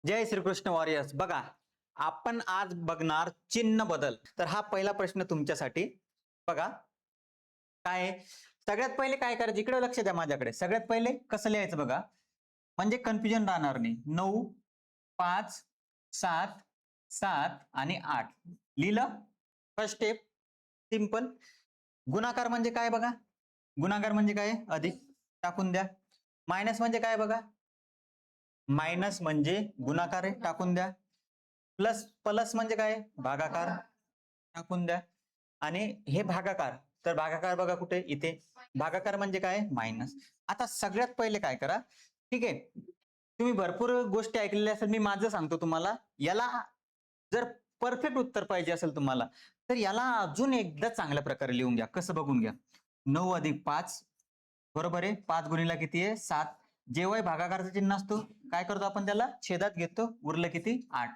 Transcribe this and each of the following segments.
जय Shrikrishna warriors. बघा, आपण आज बघणार चिन्ह बदल. तर हा पहिला प्रश्न तुमच्यासाठी. बघा काय आहे? सगळ्यात पहिले काय करायचं, इकडे लक्ष द्या माझ्याकडे. सगळ्यात पहिले कसं लिहायचं बघा, म्हणजे कन्फ्युजन राहणार नाही. 9, 5, 7, 7 आणि 8 लिहिलं. First step simple. गुणाकार म्हणजे काय बघा, गुणाकार म्हणजे काय, अधिक टाकून द्या. मायनस म्हणजे काय बघा, मायनस म्हणजे गुणाकार आहे, टाकून द्या. प्लस प्लस म्हणजे काय, भागाकार, टाकून द्या. आणि हे भागाकार, तर भागाकार बघा कुठे, इथे. भागाकार म्हणजे काय, मायनस. आता सगळ्यात पहिले काय करा, ठीक आहे, तुम्ही भरपूर गोष्टी ऐकलेल्या असेल, मी माझं सांगतो तुम्हाला. याला जर परफेक्ट उत्तर पाहिजे असेल तुम्हाला, तर याला अजून एकदा चांगल्या प्रकारे लिहून घ्या. कसं बघून घ्या. 9 अधिक 5 बरोबर आहे. 5 गुणिला किती आहे, 7. जेव्हा भागाकाराचं चिन्ह असतो, काय करतो आपण, त्याला छेदात घेतो. उरलं किती, 8.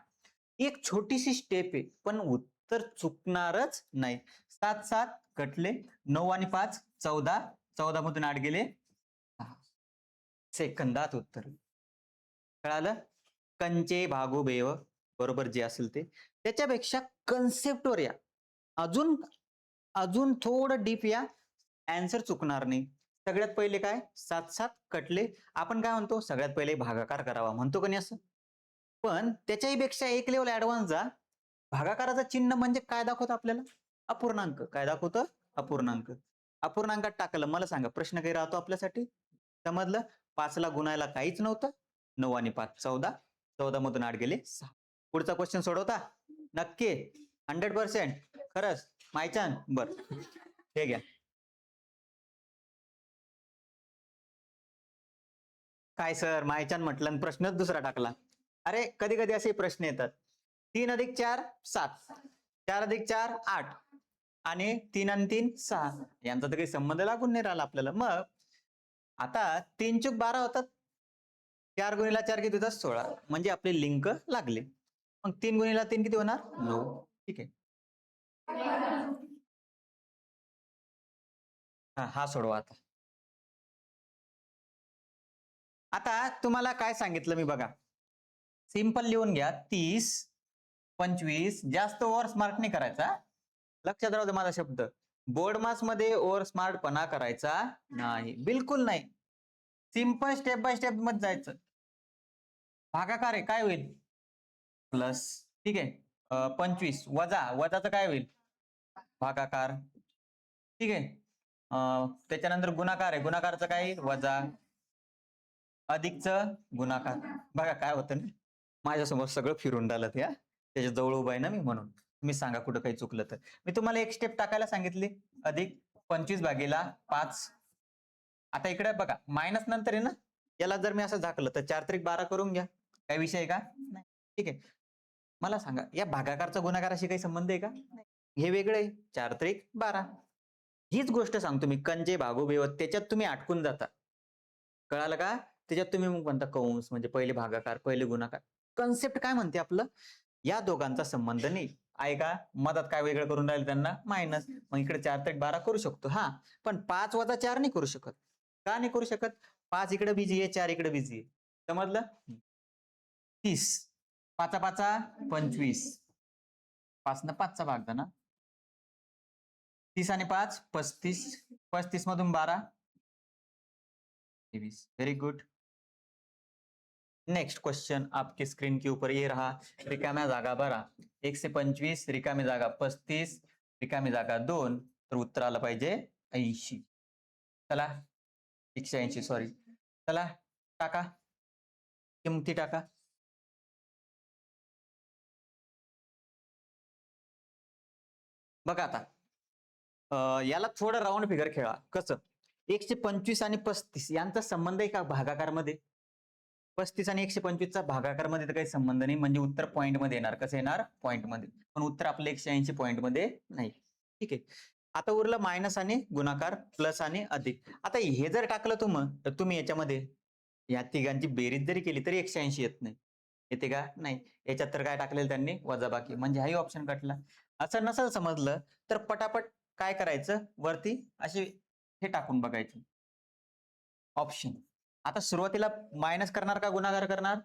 एक छोटीशी स्टेप आहे, पण उत्तर चुकणारच नाही. 7 7 कटले, 9 आणि 5 14, 14 मधून 8 गेले 6. सेकंदात उत्तर. कळालं. कंचे भागो बेव, बरोबर जे असेल ते. त्याच्यापेक्षा कन्सेप्टवर या, अजून अजून थोडं डीप या, आन्सर चुकणार नाही. सगळ्यात पहिले काय, 7 7 कटले. आपण काय म्हणतो, सगळ्यात पहिले भागाकार करावा म्हणतो का नाही असं. पण त्याच्याही पेक्षा एक लेवल ऍडव्हान्स जा. भागाकाराचं चिन्ह म्हणजे काय दाखवतं आपल्याला, अपूर्णांक. काय दाखवतं, अपूर्णांक. अपूर्णांकात टाकलं, मला सांगा प्रश्न काही राहतो आपल्यासाठी. समजलं. 5 ला गुणायला काहीच नव्हतं. 9 आणि 5 14, 14 मधून 8 गेले 6. पुढचा क्वेश्चन सोडवता नक्की, 100%. खरंच मायचान, बर हे घ्या. काय सर, मायचान म्हटलं आणि प्रश्नच दुसरा टाकला. अरे कधी कधी असे प्रश्न येतात. 3 अधिक 4 7, 4 अधिक 4 8, आणि 3 आणि 3 6. यांचा तर काही संबंध लागून नाही राहिला आपल्याला. मग आता 3 चूक 12 होतात. 4 गुणिला 4 किती होतात, 16. म्हणजे आपले लिंक लागले. मग 3 गुणिला 3 किती होणार, 9. ठीक आहे. हा सोडवा आता. आता तुम्हाला काय सांगितलं मी बघा, सिंपल लिहून घ्या. 30 25 जास्त ओव्हर स्मार्ट नाही करायचा. लक्षात राहू दे माझा शब्द. बोर्ड मास मध्ये ओव्हर स्मार्टपणा करायचा नाही, बिलकुल नाही. सिंपल स्टेप बाय स्टेप मध्ये जायचं. भागाकार आहे, काय होईल, प्लस. ठीक आहे. 25 वजा, वजाचं काय होईल, भागाकार. ठीक आहे. त्याच्यानंतर गुणाकार आहे, गुणाकारचं काय येईल, वजा. अधिकचं गुणाकार. बघा काय होतं ना, माझ्यासमोर सगळं फिरून राहिलं त्या, त्याच्या जवळ उभा आहे ना मी, म्हणून. तुम्ही सांगा कुठं काही चुकलं तर. मी तुम्हाला एक स्टेप टाकायला सांगितली. अधिक 25 भागीला 5. आता इकडे बघा, मायनस नंतर आहे ना, याला जर मी असं झाकलं तर 4 त्रिक 12 करून घ्या. काही विषय आहे का, नाही. ठीक आहे. मला सांगा, या भागाकारचा गुणाकाराशी काही संबंध आहे का, नाही. हे वेगळं आहे. 4 त्रिक 12. हीच गोष्ट सांगतो मी, कंजे भागो बेवत, त्याच्यात तुम्ही अटकून जाता. कळालं का. त्याच्यात तुम्ही मग म्हणता कंस, म्हणजे पहिले भागाकार पहिले गुणाकार. कन्सेप्ट काय म्हणते आपलं, या दोघांचा संबंध नाही आहे का. मधात काय वेगळं करून राहील त्यांना, मायनस. मग इकडे 4 त्रिक 12 करू शकतो, हा. पण 5 वजा 4 नाही करू शकत. का नाही करू शकत, 5 इकडे बिझी आहे, 4 इकडे बिझी आहे. समजलं. 30 पाचा पाचा 25, 5 न 5चा भाग द्या ना. 30 आणि 5 35, 35 मधून 12 23. Very good. नेक्स्ट क्वेश्चन आपकी स्क्रीन के ऊपर ये रहा. रिकाम्या जागा भरा. 1 से 25, रिकामी जागा 35, रिकामी जागा 2, तर उत्तर आलं पाहिजे 80. चला 180, सॉरी. चला टाका, किमती टाका. बघा आता, याला थोडं राऊंड फिगर खेळा. कसं, 125 आणि 35 यांचा संबंध आहे का भागाकारमध्ये. 35 आणि 125 चा भागाकार मध्ये तर काही संबंध नाही, म्हणजे उत्तर पॉईंट मध्ये येणार. कसं येणार, पॉईंट मध्ये. पण उत्तर आपलं 180 पॉईंट मध्ये नाही. ठीक आहे. आता उरलं मायनस आणि गुणाकार, प्लस आणि अधिक. आता हे जर टाकलं तुम्ही याच्यामध्ये, या तिघांची बेरीज जरी केली तरी 180 येत नाही. येते का, नाही. याच्यात तर काय टाकलेलं त्यांनी, वजाबाकी, म्हणजे हाही ऑप्शन कटला. असं नसेल समजलं तर पटापट काय करायचं, वरती असे हे टाकून बघायचं ऑप्शन. आता सुरुवातीला मायनस करणार का गुणाकार करणार,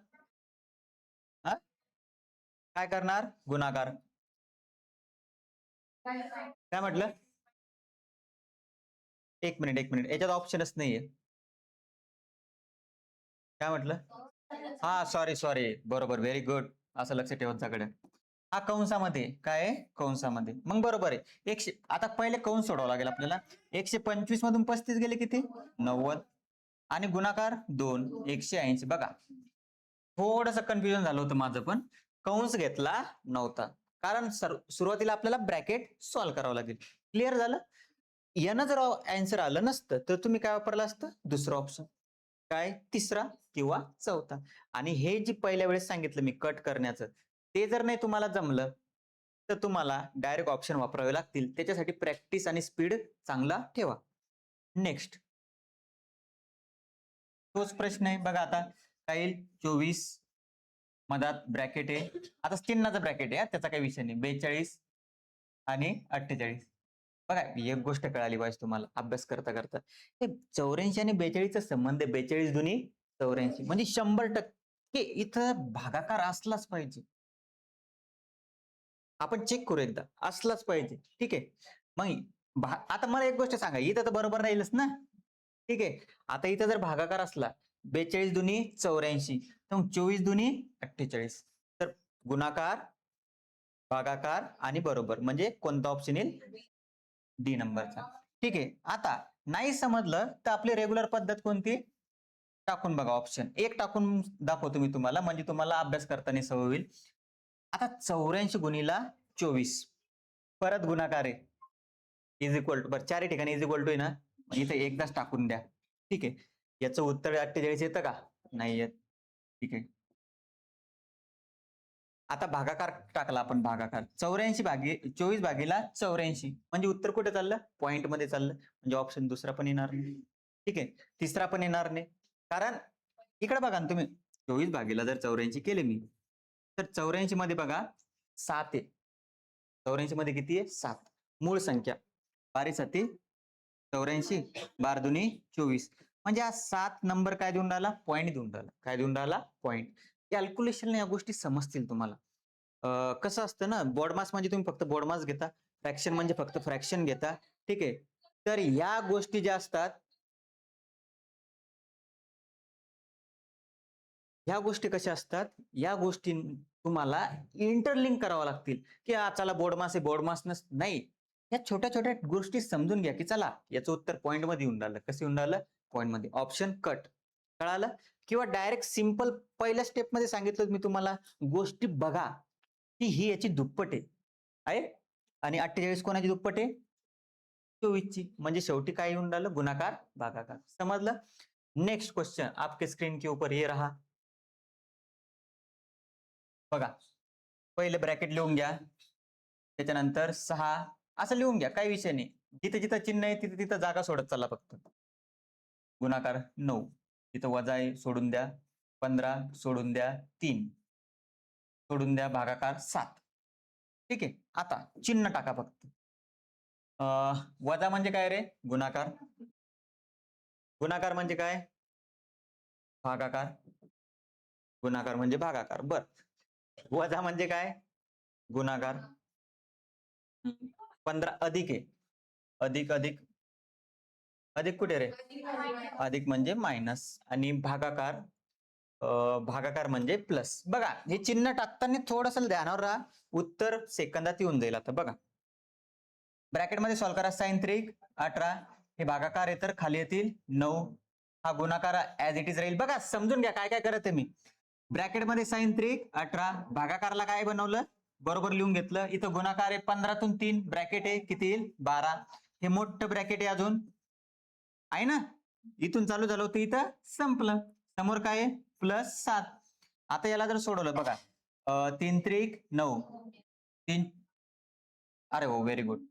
काय करणार? गुणाकार. काय म्हटलं? एक मिनिट याच्यात ऑप्शनच नाहीये. काय म्हटलं? हा सॉरी बरोबर, व्हेरी गुड. असं लक्ष ठेवत जाकडे. हा कंसामध्ये काय आहे? कंसामध्ये. मग बरोबर आहे. आता पहिले कंस सोडावं लागेल आपल्याला. 125 मधून 35 गेले किती? 90. आणि गुणाकार 2, 180. बघा थोडस कन्फ्युजन झालं होतं माझं पण. कंस घेतला नव्हता कारण सुरुवातीला आपल्याला ब्रॅकेट सॉल्व्ह करावं लागेल. क्लिअर झालं? यानं जर आन्सर आलं नसतं तर तुम्ही काय वापरलं असतं? दुसरं ऑप्शन. काय? तिसरा किंवा चौथा. आणि हे जे पहिल्या वेळेस सांगितलं मी कट करण्याचं, ते जर नाही तुम्हाला जमलं तर तुम्हाला डायरेक्ट ऑप्शन वापरावे लागतील. त्याच्यासाठी प्रॅक्टिस आणि स्पीड चांगला ठेवा. नेक्स्ट तोच प्रश्न आहे बघा. आता काय येईल? 24 मधात ब्रॅकेट आहे. आता चिन्हाचा ब्रॅकेट आहे, त्याचा काही विषय नाही. 42 आणि 48. बघा एक गोष्ट कळाली पाहिजे तुम्हाला अभ्यास करता करता. हे 84 आणि 42 चा संबंध आहे. 42 दुनी 84 म्हणजे 100% इथं भागाकार असलाच पाहिजे. आपण चेक करू एकदा. असलाच पाहिजे. ठीक आहे. मग आता मला एक गोष्ट सांगा, इथं तर बरोबर राहीलच ना? ठीक आहे. आता इथं जर भागाकार असला 42 दुनी 84, तर मग 24 दुनी 48. तर गुणाकार, भागाकार आणि बरोबर म्हणजे कोणता ऑप्शन येईल? डी नंबरचा. ठीक आहे. आता नाही समजलं तर आपली रेग्युलर पद्धत कोणती? टाकून बघा ऑप्शन. एक टाकून दाखवतो मी तुम्हाला, म्हणजे तुम्हाला अभ्यास करताना सवय होईल. आता 84 गुणीला 24 परत गुणाकार आहे. इज इक्वल टू, बरं चारही ठिकाणी इज इक्वल टू आहे ना, इथे एकदाच टाकून द्या. ठीक आहे. याचं उत्तर 48 येतं का? नाही येत. ठीक आहे. आता भागाकार टाकला आपण. भागाकार 24 भागीला 84 म्हणजे उत्तर कुठे चाललं? पॉइंट मध्ये चाललं. म्हणजे ऑप्शन दुसरा पण येणार नाही. ठीक आहे. तिसरा पण येणार नाही. कारण इकडे बघा ना तुम्ही, 24 भागीला जर 84 केले मी, तर 84 मध्ये बघा 7 आहे. 84 मध्ये किती आहे? 7. मूळ संख्या. 12 84, 12 दुनी 24. म्हणजे हा 7 नंबर काय देऊन राहिला? पॉईंट देऊन राहिला. काय देऊन राहिला? पॉईंट. कॅल्क्युलेशन या गोष्टी समजतील तुम्हाला. कसं असतं ना, बोर्डमास म्हणजे तुम्ही फक्त बोर्डमास घेता, फ्रॅक्शन म्हणजे फक्त फ्रॅक्शन घेता. ठीक आहे. तर या गोष्टी ज्या असतात, ह्या गोष्टी कशा असतात? या गोष्टी तुम्हाला इंटरलिंक कराव्या लागतील, की चला बोर्डमास आहे, बोर्डमास नाही. या छोट्या छोट्या गोष्टी समजून घ्या, की चला याचं उत्तर पॉइंट मध्ये येऊन राहिलं. कसं येऊन राहिलं? पॉइंट मध्ये. Option cut. कळालं? किंवा डायरेक्ट सिंपल पहिल्या स्टेप मध्ये सांगितलं मी तुम्हाला, गोष्टी बघा की ही याची दुप्पट आहे. आणि 48 कोणाची दुप्पट आहे? 24 ची. म्हणजे शेवटी काय येऊन राहिलं? गुणाकार, भागाकार. समजलं? नेक्स्ट क्वेश्चन आपके स्क्रीन के ऊपर ये रहा. बघा पहिले ब्रॅकेट लिहून घ्या, त्याच्यानंतर 6 असं लिहून घ्या, काही विषय नाही. जिथे जिथं चिन्ह आहे तिथे तिथं जागा सोडत चालला फक्त. गुणाकार 9, तिथं वजा आहे सोडून द्या. 15 सोडून द्या. 3 सोडून द्या. भागाकार 7. ठीक आहे. आता चिन्ह टाका फक्त. वजा म्हणजे काय रे? गुणाकार. गुणाकार म्हणजे काय? भागाकार. गुणाकार म्हणजे भागाकार. बर. वजा म्हणजे काय? गुणाकार. 15 अधिक आहे. अधिक अधिक अधिक कुठे रे? अधिक म्हणजे मायनस. आणि भागाकार, भागाकार म्हणजे प्लस. बघा हे चिन्ह टाकताना थोडस ध्यानावर राहा, उत्तर सेकंदात येऊन जाईल. आता बघा ब्रॅकेटमध्ये सॉल्व्ह करा. साइन 3 18, हे भागाकार आहे तर खाली येतील 9. हा गुणाकार ऍज इट इज राहील. बघा समजून घ्या काय काय करत आहे मी. ब्रॅकेटमध्ये साइन 3 18, भागाकारला काय बनवलं? बरोबर लिहून घेतलं. इथं गुणाकार आहे 15 तून 3, ब्रॅकेट आहे किती येईल? 12. हे मोठं ब्रॅकेट आहे अजून आहे ना, इथून चालू झालं होतं इथं संपलं. समोर काय आहे? +7. आता याला जर सोडवलं बघा, 3 त्रिक 9, 3, अरे हो व्हेरी गुड.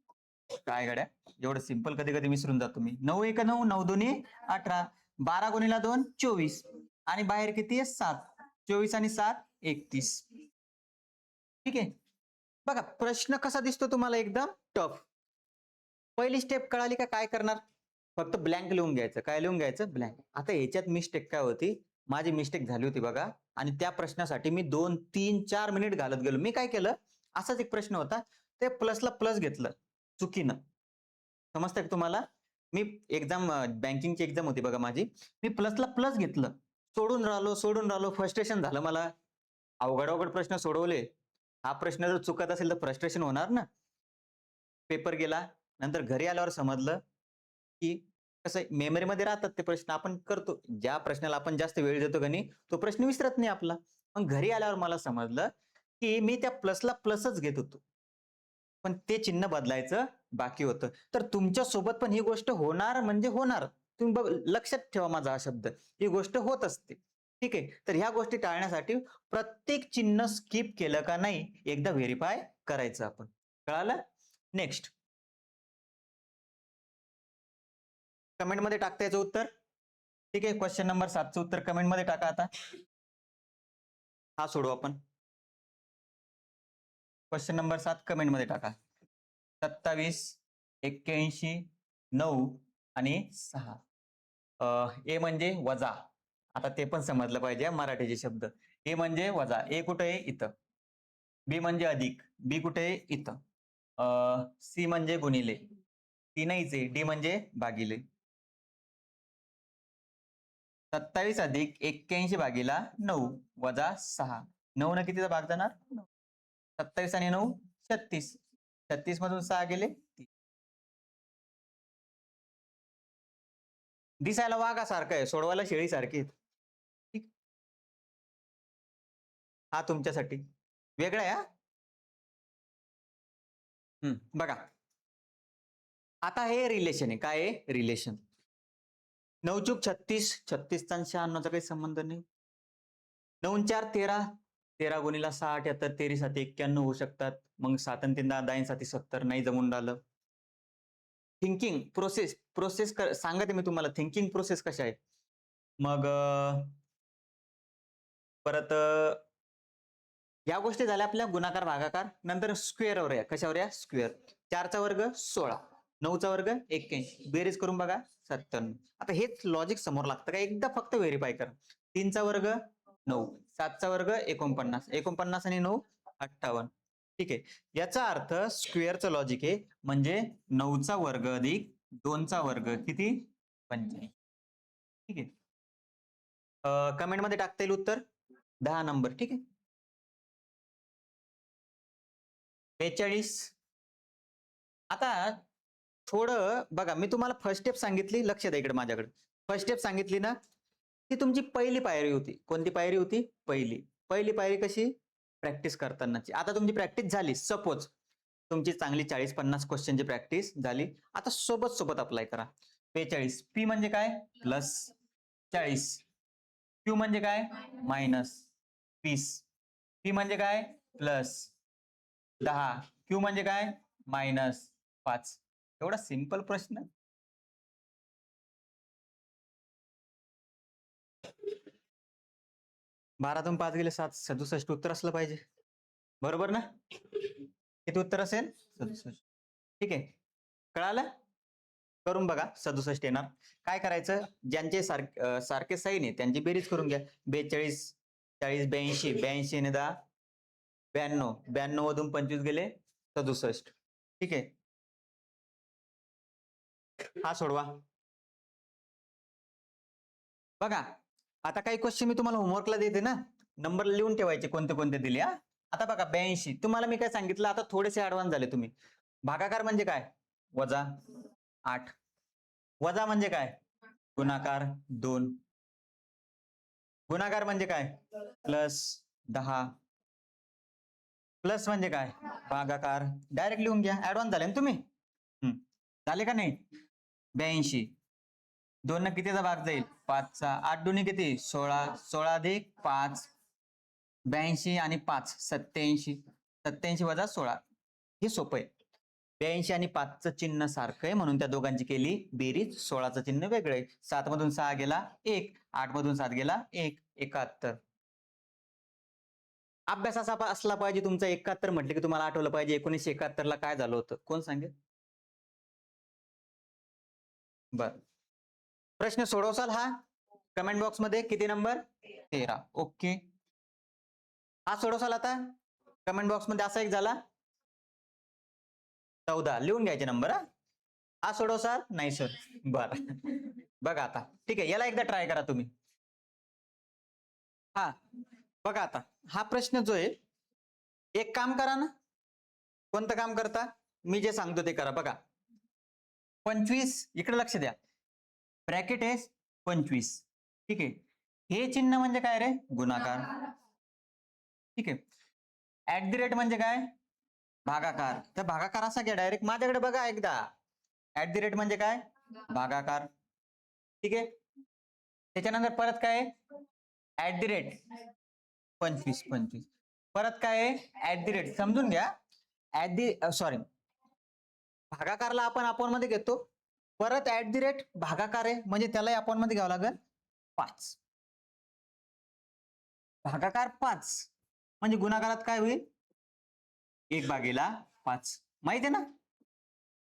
काय गड्या, एवढं सिंपल कधी कधी विसरून जातो मी. 9 1 9, 9 2 18, 12 गुणिला 2 24, आणि बाहेर किती आहे? 7. 24 आणि 7 31. ठीक आहे. बघा प्रश्न कसा दिसतो तुम्हाला? एकदम टफ. पहिली स्टेप कळाली का? काय करणार? फक्त ब्लँक लिहून घ्यायचं. काय लिहून घ्यायचं? ब्लँक. आता याच्यात मिस्टेक काय होती? माझी मिस्टेक झाली होती बघा, आणि त्या प्रश्नासाठी मी 2, 3, 4 मिनिट घालत गेलो. मी काय केलं, असाच एक प्रश्न होता, ते प्लसला प्लस घेतलं चुकीनं. समजतंय का तुम्हाला? मी बँकिंगची एक्झाम होती बघा माझी. मी प्लसला प्लस घेतलं. सोडून राहिलो. फ्रस्ट्रेशन झालं मला. अवघड प्रश्न सोडवले. हा प्रश्न जर चुकत असेल तर फ्रस्ट्रेशन होणार ना. पेपर गेला. नंतर घरी आल्यावर समजलं, की कसं आहे मेमरीमध्ये राहतात ते प्रश्न आपण करतो. ज्या प्रश्नाला आपण जास्त वेळ देतो की नाही, तो प्रश्न विसरत नाही आपला. मग घरी आल्यावर मला समजलं, की मी त्या प्लसला प्लसच घेत होतो. पण ते चिन्ह बदलायचं बाकी होतं. तर तुमच्या सोबत पण ही गोष्ट होणार म्हणजे होणार. तुम्ही लक्षात ठेवा माझा हा शब्द. ही गोष्ट होत असते. ठीक आहे. तर ह्या गोष्टी टाळण्यासाठी प्रत्येक चिन्ह स्किप केलं का नाही एकदा व्हेरिफाय करायचं आपण. कळालं? नेक्स्ट. कमेंटमध्ये टाकता याचं उत्तर. ठीक आहे. क्वेश्चन नंबर 7चं उत्तर कमेंटमध्ये टाका आता. हा सोडू आपण. क्वेश्चन नंबर 7 कमेंटमध्ये टाका. 27, 81, 9 आणि 6. ए म्हणजे वजा. आता ते पण समजलं पाहिजे मराठीचे शब्द. ए म्हणजे वजा. ए कुठे आहे? इथं. बी म्हणजे अधिक. बी कुठे आहे? इथं. सी म्हणजे गुणिले. ती नाहीच आहे. डी म्हणजे भागिले. 27 अधिक 81 भागीला 9 वजा 6. 9 न कितीचा भाग जाणार? 27 आणि 9 36. 36 मधून 6 गेले. दिसायला वाघासारखं आहे, सोडवायला शेळीसारखी आहे. ठीक. हा तुमच्यासाठी वेगळा आहे हा. बघा आता हे रिलेशन आहे. काय आहे? रिलेशन. 9 चूक 36, 36चा आणि 96चा काही संबंध नाही. 9 4 13, 13 गुणिला 6 78, 13 7 91 होऊ शकतात. मग 7 आणि 3 10 7 70 नाही जमून राहिलं. थिंकिंग प्रोसेस सांगते मी तुम्हाला थिंकिंग प्रोसेस कशा आहे. मग परत या गोष्टी झाल्या आपल्या गुणाकार भागाकार. नंतर स्क्वेअरवर या. कशावर या? स्क्वेअर. 4चा वर्ग 16, 9चा वर्ग 81, बेरीज करून बघा 97. आता हेच लॉजिक समोर लागतं का एकदा फक्त व्हेरीफाय करा. 3चा वर्ग 9, 7चा वर्ग 49, 49 आणि 9 58. ठीक आहे. याचा अर्थ स्क्वेअरचं लॉजिक आहे म्हणजे 9चा वर्ग अधिक 2चा वर्ग किती? 85. ठीक आहे. कमेंटमध्ये टाकता येईल उत्तर 10 नंबर. ठीक आहे. 42. आता थोडं बघा, मी तुम्हाला फर्स्ट स्टेप सांगितली. लक्ष द्या इकडे माझ्याकडे. फर्स्ट स्टेप सांगितली ना, ती तुमची पहिली पायरी होती. कोणती पायरी होती? पहिली पायरी कशी? प्रॅक्टिस करतानाची. आता तुमची प्रॅक्टिस झाली. सपोज तुमची चांगली 40-50 क्वेश्चनची प्रॅक्टिस झाली. आता सोबत अप्लाय करा. 42 पी म्हणजे काय? प्लस 40. क्यू म्हणजे काय? मायनस 20. पी म्हणजे काय? प्लस 10. क्यू म्हणजे काय? मायनस 5. एवढा सिंपल प्रश्न. बारातून 5 गेले 7, 67 उत्तर असलं पाहिजे. बरोबर ना? किती उत्तर असेल? 67. ठीक आहे. कळालं? करून बघा 67 येणार. काय करायचं? ज्यांचे सारखे साईन आहे त्यांची बेरीज करून घ्या. 42, 40, 82, 82 ने 10 92, 92 मधून 25 गेले 67. ठीक आहे. हा सोडवा. बघा आता काही क्वेश्चन मी तुम्हाला होमवर्कला देते ना, नंबर लिहून ठेवायचे कोणते कोणते दिले. आता बघा 82 तुम्हाला मी काय सांगितलं, आता थोडेसे ऍडव्हान्स झाले तुम्ही. भागाकार म्हणजे काय? वजा 8. वजा म्हणजे काय? गुणाकार 2. गुणाकार म्हणजे काय? प्लस 10. प्लस म्हणजे काय? भागाकार. डायरेक्ट लिहून घ्या. ऍडव्हान्स झाले ना तुम्ही. झाले का नाही? 82. 2 न कितीचा भाग जाईल? 5चा. 8 दुनी किती? 16. 16 अधिक 5 82 आणि 5 87. 87 वजा 16. हे सोपं आहे. 82 आणि 5चं चिन्ह सारखं आहे म्हणून त्या दोघांची केली बेरीज. 16चं चिन्ह वेगळं आहे. 7 मधून 6 गेला 1, 8 मधून 7 गेला 1, 71. अभ्यास असा असला पाहिजे तुमचा. 71 म्हटलं की तुम्हाला आठवलं पाहिजे 1971 ला काय झालं होतं. कोण सांगेल? बर प्रश्न सोडवसाल हा? कमेंट बॉक्स मध्ये किती नंबर 13. ओके, हा सोडवसाल आता कमेंट बॉक्स मध्ये. असा एक झाला 14. लिहून घ्यायचे नंबर. हा सोडवसाल नाही सर. बरं बघा आता, ठीक आहे, याला एकदा ट्राय करा तुम्ही. हा बघा आता, हा प्रश्न जो आहे, एक काम करा ना. कोणतं काम करता? मी जे सांगतो ते करा. बघा 25, इकडे लक्ष द्या, ब्रॅकेट आहे 25. ठीक आहे, हे चिन्ह म्हणजे काय रे? गुणाकार. ठीक आहे, ऍट दी रेट म्हणजे काय? भागाकार. तर भागाकार असा घ्या डायरेक्ट. माझ्याकडे बघा एकदा, ऍट दी रेट म्हणजे काय? भागाकार. ठीक आहे, त्याच्यानंतर परत काय आहे? At the rate 25. परत काय आहे? At the rate. समजून घ्या, ऍट दी सॉरी, भागाकारला आपण मध्ये घेतो, परत ऍट दी रेट भागाकार आहे म्हणजे त्यालाही आपण मध्ये घ्यावं लागेल 5. भागाकार 5 म्हणजे गुणाकारात काय होईल? 1/5. माहिती आहे ना?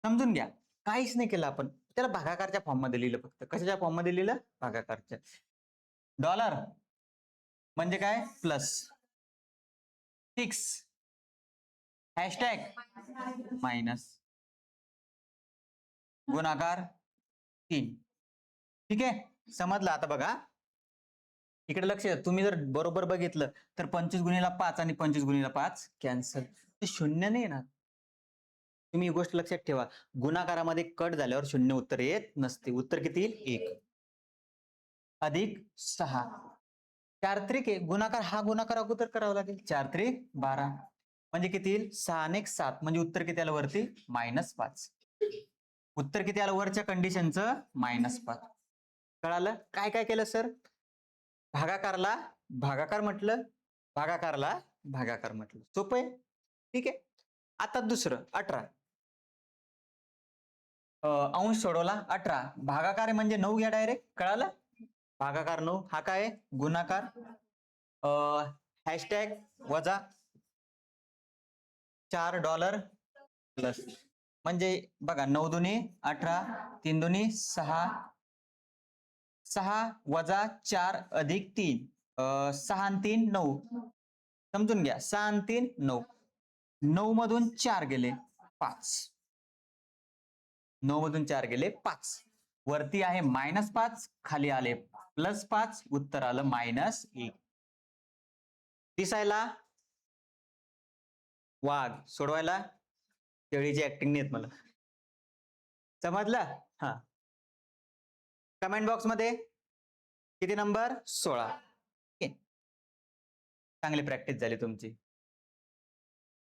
समजून घ्या, काहीच नाही केलं आपण, त्याला भागाकारच्या फॉर्म मध्ये लिहिलं. फक्त कशाच्या फॉर्म मध्ये लिहिलं? भागाकारच्या. डॉलर म्हणजे काय? प्लस. Fix hashtag minus. गुणाकार 3. ठीक आहे, समजलं. आता बघा इकडे लक्ष द्या. तुम्ही जर बरोबर बघितलं तर 25x5 आणि 25x5 कॅन्सल. ते शून्य नाही येणार. तुम्ही ही गोष्ट लक्षात ठेवा, गुणाकारामध्ये कट झाल्यावर शून्य उत्तर येत नसते. उत्तर किती येईल? 1 अधिक 6. 4 त्रिक आहे, गुणाकार हा गुणाकार अगोदर करावा लागेल. 4 त्रिक 12 म्हणजे किती येईल? 6 आणि 7 म्हणजे उत्तर किती आलं वरती? -5. उत्तर किती आलं वरच्या कंडिशनचं? -5. कळालं? काय काय केलं सर? भागाकारला भागाकार म्हटलं, भागाकारला भागाकार म्हटलं. सोपं आहे. ठीक आहे, आता दुसरं 18. अंश सोडवला 18. भागाकार म्हणजे 9 घ्या डायरेक्ट. कळालं? भागाकार 9. हा काय? गुणाकार. हॅशटॅग वजा $4 प्लस. म्हणजे बघा 9 दुनी 18, 3 दुनी 6, 6 वजा 4 अधिक 3, 6 आणि 3 9. समजून घ्या, 6 आणि 3 9. 9 मधून 4 गेले 5. 9 मधून 4 गेले 5. वरती आहे -5, खाली आले +5, उत्तर आलं -1. दिसायला वाघ, सोडवायला शेळीची ऍक्टिंग नाही येत मला. समजलं? हा, कमेंट बॉक्स मध्ये किती नंबर? 16. चांगली प्रॅक्टिस झाली तुमची.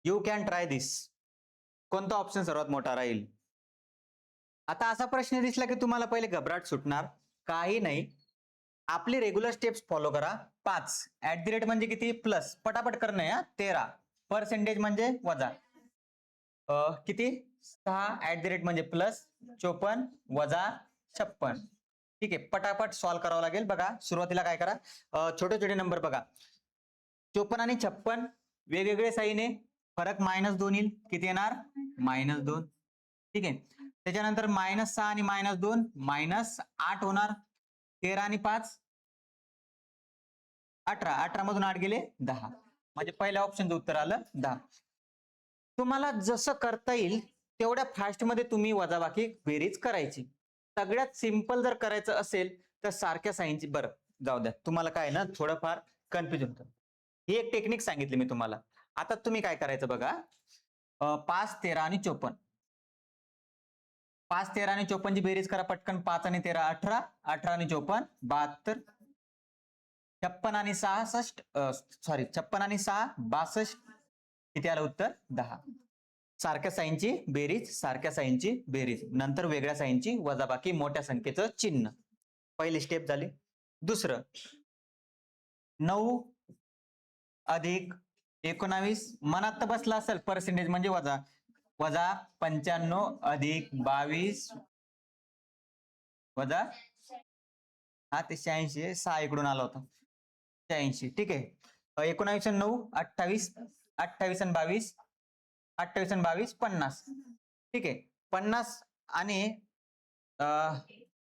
यू कॅन ट्राय दिस. कोणता ऑप्शन सर्वात मोठा राहील? आता असा प्रश्न दिसला की तुम्हाला पहिले घबराट सुटणार. काही नाही, आपली रेग्युलर स्टेप्स फॉलो करा. 5 ऍट दी रेट म्हणजे किती? प्लस. पटापट करणं आहे. 13 पर्सेंटेज म्हणजे वजा. किती? 6 ऍट दी रेट म्हणजे प्लस 54 वजा 56. ठीक आहे, पटापट सॉल्व्ह करावं लागेल. बघा सुरुवातीला काय करा, छोटे छोटे नंबर बघा. 54 आणि 56 वेगवेगळे साईन आहे, फरक -2 येईल. किती येणार? -2. ठीक आहे, त्याच्यानंतर -6 आणि -2 -8 होणार. 13 आणि 5 18. 18 मधून 8 गेले 10. म्हणजे पहिल्या ऑप्शनचं उत्तर आलं 10. तुम्हाला जसं करता येईल तेवढ्या फास्ट मध्ये तुम्ही वजाबाकी बेरीज करायची. सगळ्यात सिंपल जर करायचं असेल तर सारख्या साईनची, बरं जाऊ द्या, तुम्हाला काय ना थोडंफार कन्फ्युजन होतं. ही एक टेक्निक सांगितली मी तुम्हाला. आता तुम्ही काय करायचं बघा, 5 13 आणि 54. 5 13 आणि 54 ची बेरीज करा पटकन. 5 आणि 13 18, 18 आणि 54 72, 56 आणि 66 सॉरी 56 आणि 6 62. किती आलं उत्तर? 10. सारख्या साईनची बेरीज, सारख्या साईनची बेरीज, नंतर वेगळ्या साईनची वजाबाकी, मोठ्या संख्येचं चिन्ह. पहिली स्टेप झाली. दुसरं 9 अधिक 19. मनात तर बसला असेल, पर्सेंटेज म्हणजे वजा. वजा 95 अधिक 22 वजा, हा ते 86, 6 इकडून आला होता 86. ठीक आहे, 19 आणि 9 28, 28 आणि 22 28 आणि 22 50. ठीक आहे, 50 आणि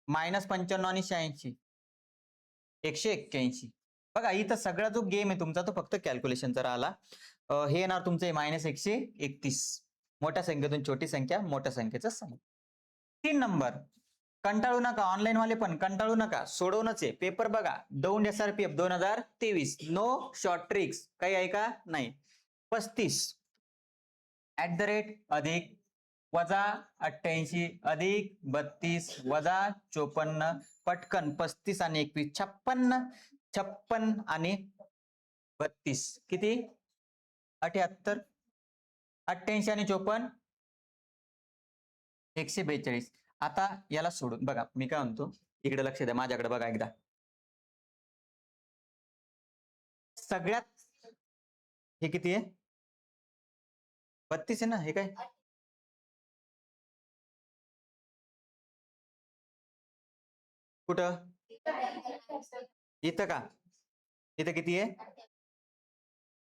-95 आणि 86 181. बघा इथं सगळा जो गेम आहे तुमचा तो फक्त कॅल्क्युलेशनचा राहिला. हे येणार तुमचे -131. मोठ्या संख्येतून छोटी संख्या मोठ्या संख्येचा सम. 3 नंबर. कंटाळू नका, ऑनलाईन वाले पण कंटाळू नका, सोडवणच आहे. पेपर बघा, Daund SRPF 2023. No short tricks, काही आहे का? नाही. 35 @ अधिक वजा 88 अधिक 32 वजा 54. पटकन 35 आणि 21 56. 56 आणि 32 किती? 78. 88 आणि 54 142. आता याला सोडून बघा, मी काय म्हणतो, इकडे लक्ष द्या, माझ्याकडे बघा एकदा. सगळ्यात हे किती आहे? 32 आहे ना, हे काय? कुठं? इथं का? इथं किती आहे?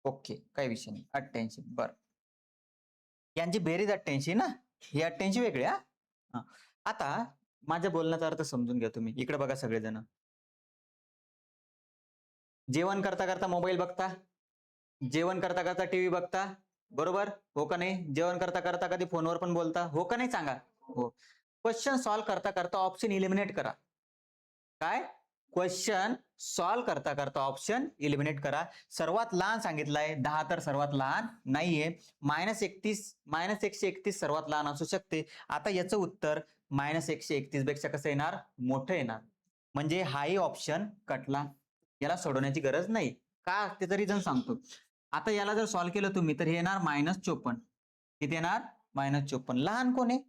ओके, काही विषय नाही. 88. बर, यांची बेरीज 88 ना, ही 88 वेगळी. हा, आता माझ्या बोलण्याचा अर्थ समजून घ्या तुम्ही. इकडे बघा सगळेजण. जेवण करता करता मोबाईल बघता, जेवण करता करता टीव्ही बघता, बरोबर हो का नाही? जेवण करता करता कधी फोनवर पण बोलता, हो का नाही सांगा? हो. क्वेश्चन सॉल्व्ह करता करता ऑप्शन इलिमिनेट करा. काय? क्वेश्चन सॉल्व्ह करता करता ऑप्शन इलिमिनेट करा. सर्वात लहान सांगितलंय 10, तर सर्वात लहान नाहीये. -131 सर्वात लहान असू शकते. आता याचं उत्तर -131 पेक्षा कसं येणार? मोठं येणार. म्हणजे हाही ऑप्शन कटला, याला सोडवण्याची गरज नाही. का? त्याचं रिझन सांगतो. आता याला जर सॉल्व्ह केलं तुम्ही तर हे येणार -54. किती येणार? -54. लहान कोण आहे?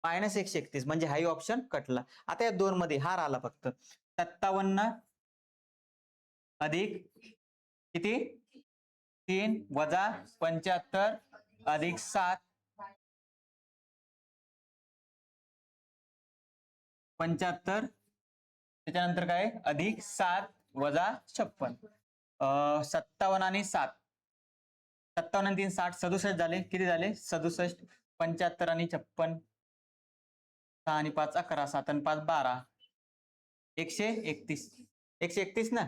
-131, म्हणजे हाही ऑप्शन कटला. आता या दोन मध्ये हा राहिला फक्त 57 अधिक किती? 3 वजा 75 अधिक 7. 75 त्याच्यानंतर काय? अधिक 7 वजा 56. 57 आणि 7. 57 आणि 3 60. 67 झाले. किती झाले? 67. 75 आणि 56. 6 आणि 5 11. 7 आणि 5 12. 131. 131 ना,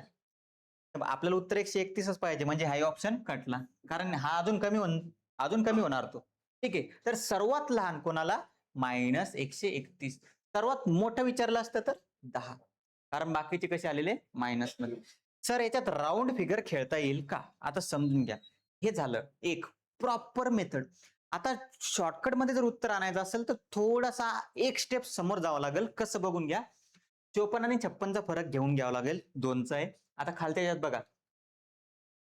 आपल्याला उत्तर 131च पाहिजे, म्हणजे हाही ऑप्शन कटला, कारण हा अजून कमी होणार तो. ठीक आहे. तर सर्वात लहान कोणाला? -131. सर्वात मोठं विचारलं असतं तर 10, कारण बाकीचे कसे आलेले? मायनस मध्ये. सर याच्यात राऊंड फिगर खेळता येईल का? आता समजून घ्या. हे झालं एक प्रॉपर मेथड. आता शॉर्टकट मध्ये जर उत्तर आणायचं असेल तर थोडासा एक स्टेप समोर जावं लागेल. कसं? बघून घ्या. 54 आणि 56चा फरक घेऊन घ्यावा लागेल. 2चा आहे. आता खालच्या याच्यात बघा,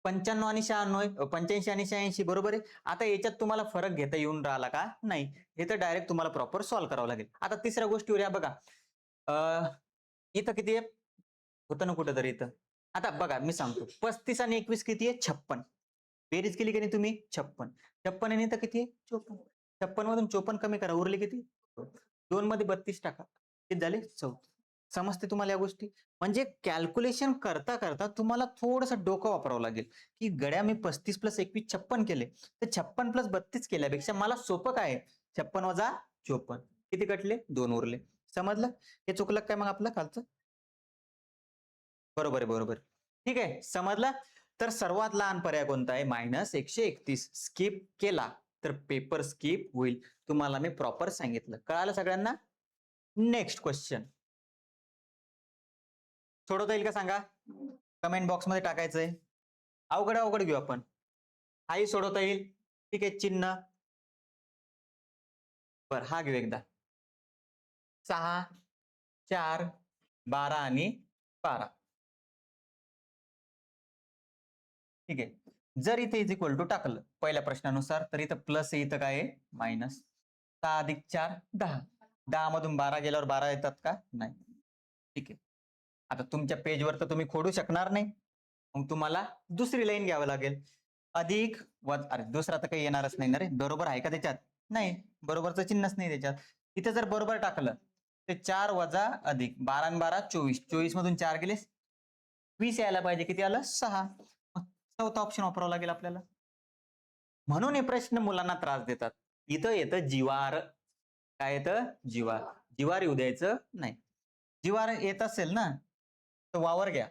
95 आणि 96, 85 आणि 86, बरोबर आहे. आता याच्यात तुम्हाला फरक घेता येऊन राहिला का? नाही. हे तर डायरेक्ट तुम्हाला प्रॉपर सॉल्व्ह करावं लागेल. आता तिसऱ्या गोष्टीवर या बघा. इथं किती आहे? होतं ना कुठंतरी इथं. आता बघा मी सांगतो, 35 आणि 21 किती आहे? 56. बेरीज केली की नाही तुम्ही? 56. 56 आणि इथं किती आहे? 54. 56 मधून 54 कमी करा, उरले किती? 2 मध्ये 32 टाका, किती झाले? 14. समजते तुम्हाला या गोष्टी? म्हणजे कॅल्क्युलेशन करता करता तुम्हाला थोडंसं डोकं वापरावं लागेल, की गड्या मी 35 + 21 56 केले, तर 56 + 32 केल्यापेक्षा मला सोपं काय आहे? 56 वजा 54. किती कटले? 2 उरले. समजलं? हे चुकलं काय मग आपलं खालचं? बरोबर आहे, बरोबर. ठीक आहे, समजलं? तर सर्वात लहान पर्याय कोणता आहे? -131. स्किप केला तर पेपर स्किप होईल. तुम्हाला मी प्रॉपर सांगितलं. कळालं सगळ्यांना? Next question. सोडवता येईल का सांगा? कमेंट बॉक्स मध्ये टाकायचंय. अवघड घेऊ आपण. हाही सोडवता येईल. ठीक आहे, चिन्ह. बर, हा घेऊ एकदा. 6 4 12 आणि 12. ठीक आहे. जर इथे इज इक्वल टू टाकलं पहिल्या प्रश्नानुसार, तर इथं प्लस आहे, इथं काय आहे? मायनस. 6 अधिक 4 10. 10 मधून 12 गेल्यावर 12 येतात का? नाही. ठीक आहे. आता तुमच्या पेजवर तर तुम्ही खोडू शकणार नाही, मग तुम्हाला दुसरी लाईन घ्यावी लागेल. अधिक अरे दुसरा तर काही येणारच नाही ना रे. बरोबर आहे का त्याच्यात? नाही, बरोबरचं चिन्हच नाही त्याच्यात. इथे जर बरोबर टाकलं ते 4 वजा अधिक 12 आणि 12 24. 24 मधून 4 गेले 20 यायला पाहिजे. किती आलं? 6. चौथा ऑप्शन वापरावा लागेल आपल्याला. म्हणून हे प्रश्न मुलांना त्रास देतात. इथं येतं जीवार. काय येतं? जीवार. जीवार येऊ द्यायचं नाही. जीवार येत असेल ना, तर वावर घ्या.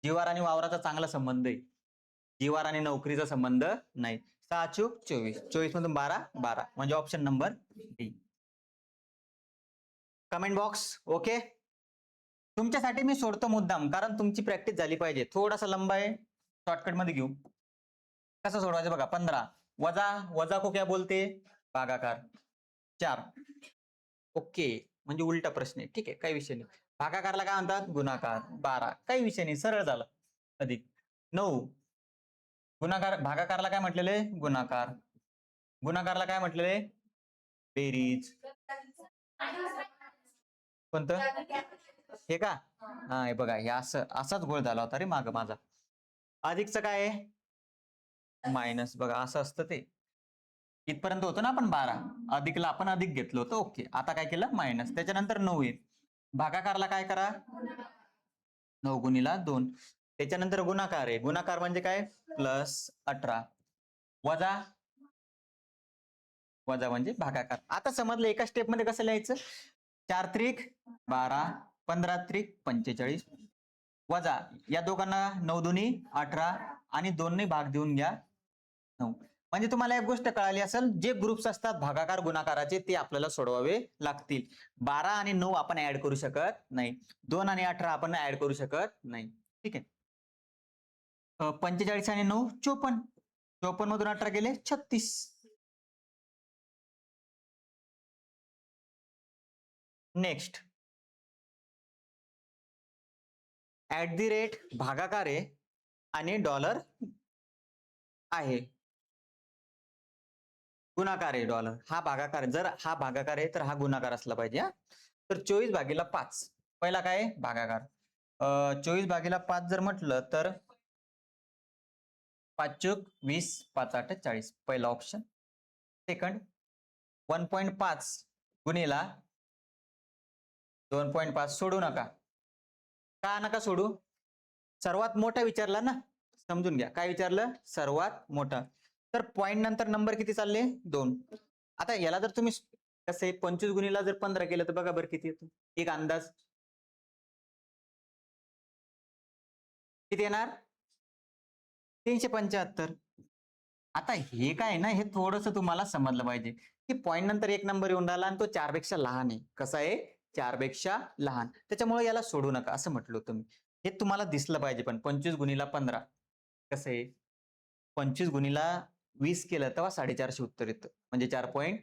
जीवार आणि वावराचा चांगला संबंध आहे. जीवार आणि नोकरीचा संबंध नाही. 6 चूक 24, 24 मधून 12, 12 म्हणजे option number D. Comment box okay. तुमच्यासाठी मी सोडतो मुद्दाम, कारण तुमची प्रॅक्टिस झाली पाहिजे. थोडासा लंबा आहे, शॉर्टकट मध्ये घेऊ. कसं सोडवायचं बघा. 15 वजा वजा को क्या बोलते? भागाकार. 4 ओके, म्हणजे उलटा प्रश्न आहे. ठीक आहे, काही विषय नाही. भागाकारला काय म्हणतात? गुणाकार. 12 काही विषय नाही, सरळ झालं. अधिक 9 गुणाकार. भागाकारला काय म्हटलेले? गुणाकार. गुणाकारला काय म्हटलेले? बेरीज. कोणतं? हे का? हा, हे बघा, हे असाच गोळ झाला होता रे माग माझा. अधिकचं काय आहे? मायनस. बघा असं असतं ते. इथपर्यंत होतं ना आपण 12, अधिकला आपण अधिक घेतलं होतं. ओके, आता काय केलं? मायनस. त्याच्यानंतर 9 येईल. भागाकारला काय करा? 9 गुणीला 2. त्याच्यानंतर गुणाकार आहे. गुणाकार म्हणजे काय? प्लस 18 वजा वजा म्हणजे भागाकार. आता समजलं एका स्टेप मध्ये कसं लिहायचं? 4 त्रिक 12, 15 त्रिक 45 वजा या दोघांना 9 दुनी 18 आणि 2 ने भाग देऊन घ्या 9. म्हणजे तुम्हाला एक गोष्ट कळाली असेल, जे ग्रुप्स असतात भागाकार गुणाकाराचे ते आपल्याला सोडवावे लागतील. 12 आणि 9 आपण ऍड करू शकत नाही. 2 आणि 18 आपण ऍड करू शकत नाही. ठीक आहे. 45 आणि 9 54. 54 मधून 18 गेले 36. नेक्स्ट @ भागाकार आहे आणि डॉलर आहे. गुणाकार आहे डॉलर. हा भागाकार. जर हा भागाकार आहे तर हा गुणाकार असला पाहिजे. हा, तर 24/5 पहिला काय आहे? भागाकार. 24/5 जर म्हटलं तर 5 चूक 20, 5 8 40 पहिला ऑप्शन. सेकंड 1.5 गुणीला 2.5 सोडू नका. का नका सोडू? सर्वात मोठा विचारला ना, समजून घ्या. काय विचारलं? सर्वात मोठा. तर पॉइंट नंतर नंबर किती चालले? 2. आता याला जर तुम्ही कसं आहे 25 गुणीला जर 15 केलं तर बघा बरं किती येतं. एक अंदाज किती येणार? 375. आता हे काय ना, हे थोडस तुम्हाला समजलं पाहिजे की पॉइंट नंतर एक नंबर येऊन राहिला आणि तो 4 पेक्षा लहान आहे. कसा आहे? 4 पेक्षा लहान. त्याच्यामुळे याला सोडू नका असं म्हटलं होतं मी. हे तुम्हाला दिसलं पाहिजे. पण 25 गुणीला 15 कसं आहे? 25 गुणीला 20 केलं तेव्हा 450 उत्तर येतं, म्हणजे 4.5.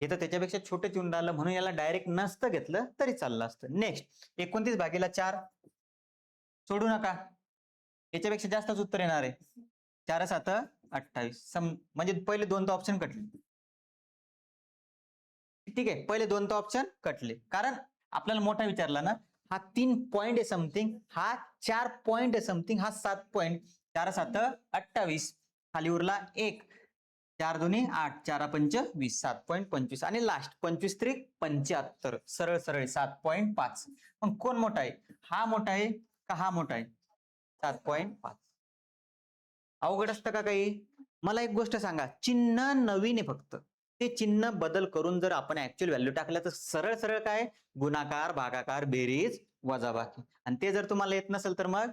हे तर त्याच्यापेक्षा छोटंच येऊन राहिलं, म्हणून याला डायरेक्ट नसतं घेतलं तरी चाललं असतं. नेक्स्ट 29/4 सोडू नका. याच्यापेक्षा जास्तच उत्तर येणार आहे. 4 7 28. म्हणजे पहिले 2 तर ऑप्शन कटले. ठीक आहे, पहिले 2 तर ऑप्शन कटले, कारण आपल्याला मोठा विचारला ना. हा 3 पॉइंट आहे समथिंग, हा 4 पॉइंट आहे समथिंग, हा 7 पॉइंट. 4 7 28 खाली उरला 1. 4 दुनी 8, 4 पंच 20, 7.25 आणि लास्ट 25 त्रिक 75. सरळ सरळ 7.5. मग कोण मोठा आहे? हा मोठा आहे का हा मोठा आहे? 7.5. अवघड असतं का काही? मला एक गोष्ट सांगा, चिन्ह नवीन आहे फक्त. ते चिन्ह बदल करून जर आपण ऍक्च्युअल व्हॅल्यू टाकल्या तर सरळ सरळ काय? गुणाकार, भागाकार, बेरीज, वजाबाकी. आणि ते जर तुम्हाला येत नसेल तर मग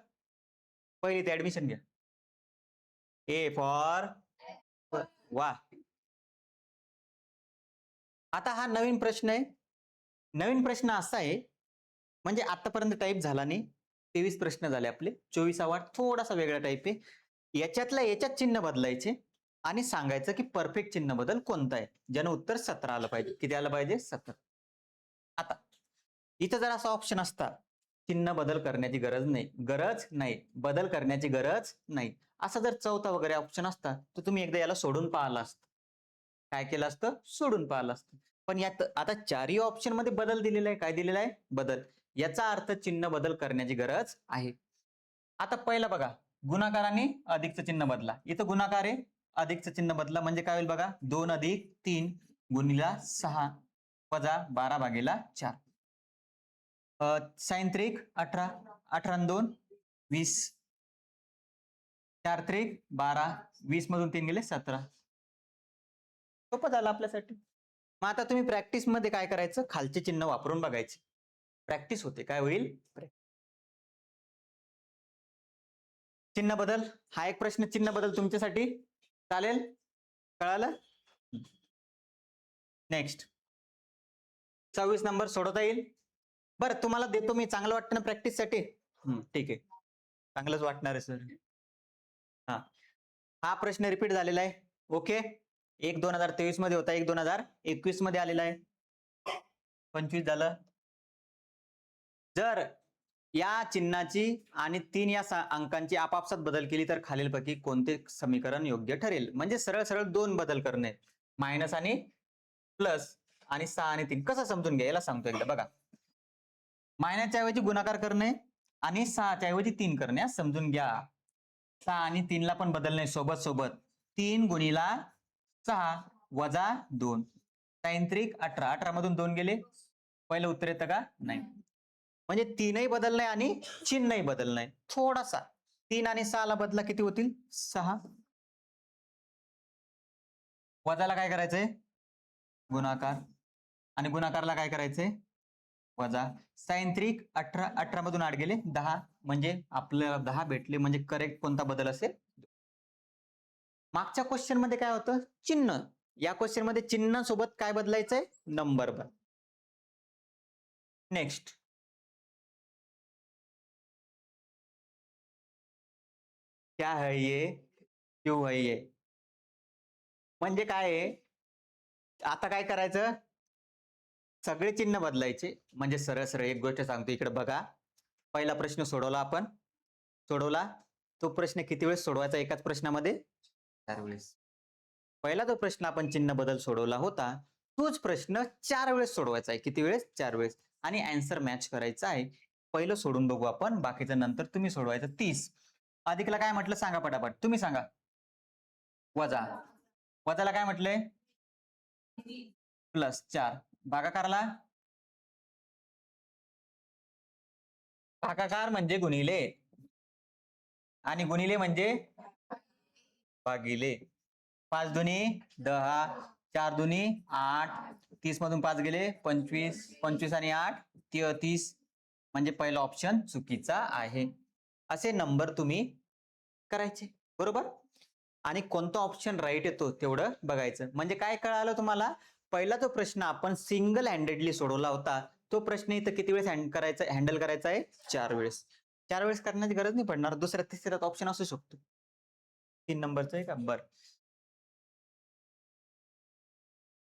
पहिली ते ऍडमिशन घ्या. ए फॉर वा. आता हा नवीन प्रश्न आहे. नवीन प्रश्न असा आहे, म्हणजे आतापर्यंत टाईप झाला नाही. 23 प्रश्न झाले आपले. 24वा थोडासा वेगळा टाईप आहे. याच्यातल्या याच्यात चिन्ह बदलायचे आणि सांगायचं की परफेक्ट चिन्ह बदल कोणता आहे, ज्यानं उत्तर 17 आलं पाहिजे. किती आलं पाहिजे? 17. आता इथं जर असा ऑप्शन असता, चिन्ह बदल करण्याची गरज नाही, गरज नाही, बदल करण्याची गरज नाही, असा जर चौथा वगैरे ऑप्शन असता तर तुम्ही एकदा याला सोडून पाहिलं असतं. काय केलं असतं? सोडून पाहिलं असतं. पण यात आता चारही ऑप्शन मध्ये बदल दिलेला आहे. काय दिलेला आहे? बदल. याचा अर्थ चिन्ह बदल करण्याची गरज आहे. आता पहिला बघा, गुणाकार आणि अधिकचं चिन्ह बदला. इथं गुणाकार आहे, अधिकचं चिन्ह बदला म्हणजे काय होईल बघा. 2 अधिक 3 गुणिला 6 वजा 12/4. साइन त्रिक 18, 18 आणि 2 20, 4 त्रिक 12, 20 मधून 3 गेले 17. सोपं झालं आपल्यासाठी. मग आता तुम्ही प्रॅक्टिस मध्ये काय करायचं? खालचे चिन्ह वापरून बघायचे. प्रॅक्टिस होते. काय होईल? चिन्ह बदल, हा एक प्रश्न चिन्ह बदल तुमच्यासाठी. चालेल, कळालं? नेक्स्ट 26 नंबर सोडवता येईल. बरं तुम्हाला देतो मी, चांगलं वाटतं ना प्रॅक्टिस साठी? ठीक आहे, चांगलंच वाटणार आहे सर. हा प्रश्न रिपीट झालेला आहे. ओके, एक 2023 मध्ये होता, एक 2021 मध्ये आलेला आहे. 25 झालं. जर या चिन्हाची आणि 3 या अंकांची आपापसात बदल केली तर खालीलपैकी कोणते समीकरण योग्य ठरेल? म्हणजे सरळ सरळ 2 बदल करणे, मायनस आणि प्लस आणि 6 आणि 3. कसं समजून घ्या याला सांगतो एकदा. बघा, मायनसच्या ऐवजी गुणाकार करणे आणि 6 च्या ऐवजी 3 करणे. समजून घ्या. 6 आणि 3 ला पण बदलणे सोबत सोबत. 3 गुणिला 6 वजा 2 सायंत्रिक 18. 18 मधून 2 गेले, पहिलं उत्तर येतं का? नाही. म्हणजे 3ही बदलणे आणि चिन्हही बदलणे थोडासा. 3 आणि 6 ला बदला, किती होतील? 6. वजाला काय करायचंय? गुणाकार. आणि गुणाकारला काय करायचंय? वजा. सायंत्रिक 18. 18 मधून 8 गेले, 10. म्हणजे आपल्याला 10 भेटले. म्हणजे करेक्ट कोणता बदल असेल? मागच्या क्वेश्चन मध्ये काय होतं? चिन्ह. या क्वेश्चन मध्ये चिन्ह सोबत काय बदलायचंय? नंबर. नेक्स्ट क्या है ये, क्यों है ये? म्हणजे काय आहे? आता काय करायचं? सगळे चिन्ह बदलायचे. म्हणजे सरळ सरळ एक गोष्ट सांगतो, इकडे बघा. पहिला प्रश्न सोडवला आपण. सोडवला तो प्रश्न किती वेळेस सोडवायचा एकाच प्रश्नामध्ये? 4 वेळेस. पहिला जो प्रश्न आपण चिन्ह बदल सोडवला होता तोच प्रश्न 4 वेळेस सोडवायचा आहे. किती वेळेस? 4 वेळेस. आणि आन्सर मॅच करायचा आहे. पहिलं सोडून बघू आपण, बाकीचं नंतर तुम्ही सोडवायचं. 30 अधिकला काय म्हटलं सांगा पटापट, तुम्ही सांगा. वजा. वजाला काय म्हटलंय? प्लस 4. भागाकारला? भागाकार म्हणजे गुणिले, आणि गुणिले म्हणजे भागिले. 5 दुनी 10, 4 दुनी 8, 30 मधून 5 गेले 25, 25 आणि 8 33. म्हणजे पहिला ऑप्शन चुकीचा आहे. असे नंबर तुम्ही करायचे, बरोबर? आणि कोणता ऑप्शन राईट येतो तेवढं बघायचं. म्हणजे काय कळालं तुम्हाला? पहिला जो प्रश्न आपण सिंगल हँडेडली सोडवला होता तो प्रश्न इथं किती वेळेस हँडल करायचा आहे? 4 वेळेस. 4 वेळेस करण्याची गरज नाही पडणार. दुसऱ्या तिसऱ्यात ऑप्शन असू शकतो. 3 नंबरचं आहे का? बरं,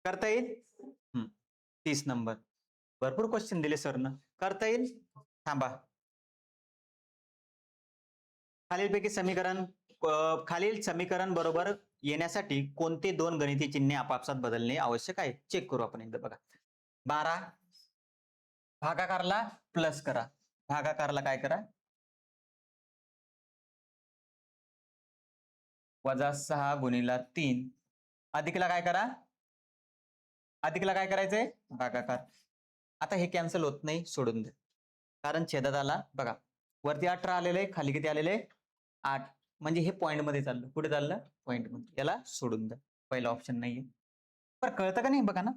करता येईल. 30 नंबर. भरपूर क्वेश्चन दिले सरनं, करता येईल. थांबा. खालीलपैकी समीकरण खालील समीकरण बरोबर येण्यासाठी कोणते 2 गणिती चिन्हे आपापसात बदलणे आवश्यक आहे? चेक करू आपण एकदा. बघा, 12 भागाकारला प्लस करा. भागाकारला काय करा? वजा 6 गुणिला 3. अधिकला काय करा? अधिकला काय करायचंय? भागाकार. आता हे कॅन्सल होत नाही, सोडून द्या. कारण छेदात आला. बघा, वरती 18 आलेले, खाली किती आलेले? 8. म्हणजे हे पॉइंट मध्ये चाललं. कुठे चाललं? पॉइंट मध्ये. याला सोडून द्या, पहिला ऑप्शन नाहीये. पण कळतं का नाही? बघा ना,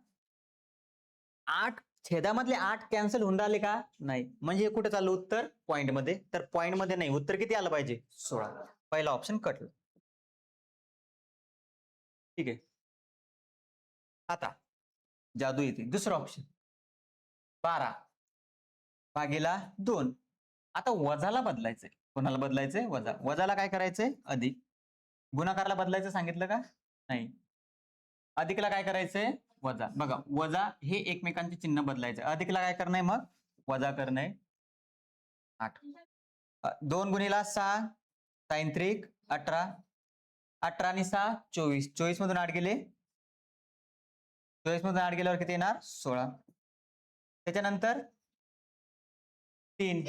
8 छेदामधले 8 कॅन्सल होऊन राहिले का? नाही. म्हणजे कुठे चाललं उत्तर? पॉइंट मध्ये. तर पॉइंट मध्ये नाही, उत्तर किती आलं पाहिजे? 16. पहिला ऑप्शन कटलं. ठीक आहे. आता जादू येते. दुसरा ऑप्शन 12 भागीला 2. आता वजाला बदलायचंय. कोणाला बदलायचंय? वजा. वजाला काय करायचंय? अधिक. गुणाकारला बदलायचं सांगितलं का? नाही. अधिकला काय करायचंय? वजा. बघा, वजा हे एकमेकांचे चिन्ह बदलायचे. अधिकला काय करणे? मग वजा करणे. 8. 2 गुणिला 6 सायंत्रिक 18. 18 आणि 6 24. 24 मधून 8 गेले, 24 मधून 8 गेल्यावर किती येणार? 16. त्याच्यानंतर 3.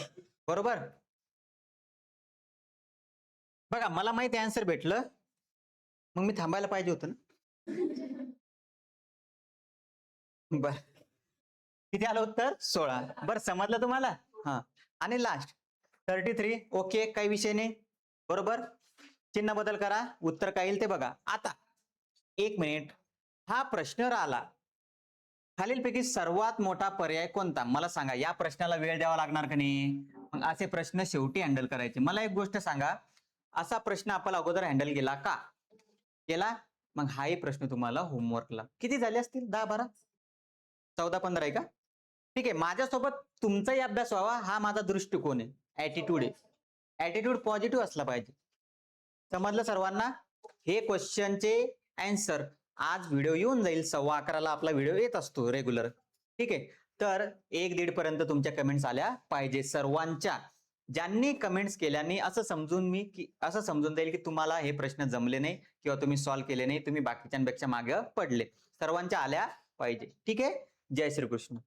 बरोबर. बघा, मला माहिती आन्सर भेटलं, मग मी थांबायला पाहिजे होतं ना. बर, किती आलं उत्तर? 16. बरं, समजलं तुम्हाला? हा. आणि लास्ट 33. ओके, काही विषय नाही. बरोबर. चिन्ह बदल करा, उत्तर काय येईल ते बघा. आता 1 मिनिट, हा प्रश्न राहिला, खालीलपैकी सर्वात मोठा पर्याय कोणता? मला सांगा. या प्रश्नाला वेळ द्यावा लागणार का नाही? मग असे प्रश्न शेवटी हँडल करायचे. मला एक गोष्ट सांगा, असा प्रश्न आपण अगोदर हँडल केला का? केला. मग हाही प्रश्न तुम्हाला होमवर्कला किती झाले असतील? 10-12, 14-15 आहे का? ठीक आहे. माझ्यासोबत तुमचाही अभ्यास व्हावा हा माझा दृष्टिकोन आहे. ऍटिट्यूड आहे. ऍटिट्यूड पॉझिटिव्ह असला पाहिजे. समजलं सर्वांना? हे क्वेश्चनचे आन्सर आज व्हिडिओ येऊन जाईल. 11:15ला आपला व्हिडिओ येत असतो रेग्युलर. ठीक आहे. तर 1-1:30 पर्यंत तुमच्या कमेंट्स आल्या पाहिजे सर्वांच्या. ज्यांनी कमेंट्स केल्याने असं समजून जाईल की तुम्हाला हे प्रश्न जमले नाही किंवा तुम्ही सॉल्व्ह केले नाही, तुम्ही बाकीच्यांपेक्षा मागे पडले. सर्वांच्या आल्या पाहिजे. ठीक आहे. जय श्रीकृष्ण.